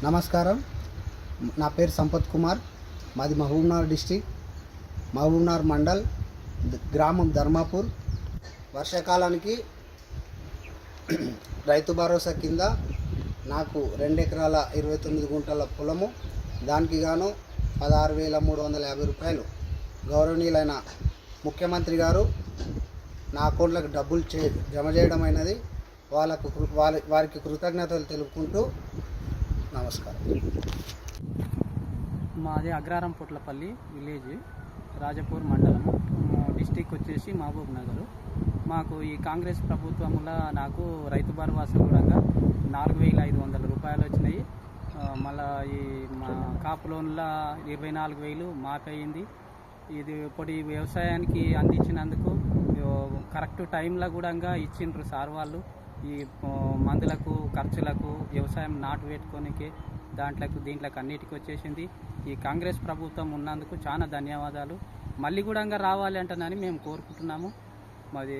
నమస్కారం. నా పేరు సంపత్ కుమార్. మాది మహబూబ్నగర్ డిస్టిక్, మహబూబ్నగర్ మండల్, గ్రామం ధర్మాపూర్. వర్షాకాలానికి రైతు భరోసా కింద నాకు 2 ఎకరాల 29 గుంటల పొలము, దానికి గాను 16,350 రూపాయలు గౌరవనీయులైన ముఖ్యమంత్రి గారు నా అకౌంట్లకు డబ్బులు జమ చేయడం అయినది. వారికి కృతజ్ఞతలు తెలుపుకుంటూ నమస్కారం. మాది అగ్రారం పుట్లపల్లి విలేజ్, రాజపూర్ మండలం, డిస్టిక్ వచ్చేసి మహబూబ్ నగర్. మాకు ఈ కాంగ్రెస్ ప్రభుత్వంలో నాకు రైతు భరోసా కూడా 4,500 రూపాయలు వచ్చినాయి. మళ్ళీ ఈ మా కాపు లోన్లో 24,000 మాకయింది. ఇది ఇప్పుడు వ్యవసాయానికి అందించినందుకు కరెక్ట్ టైంలో కూడా ఇచ్చిండ్రు సార్ వాళ్ళు. ఈ మందులకు, ఖర్చులకు, వ్యవసాయం నాటు పెట్టుకోనికి, దీంట్లోకి అన్నిటికీ వచ్చేసింది. ఈ కాంగ్రెస్ ప్రభుత్వం ఉన్నందుకు చాలా ధన్యవాదాలు. మళ్ళీ కూడా రావాలి అంటేనని మేము కోరుకుంటున్నాము. మాది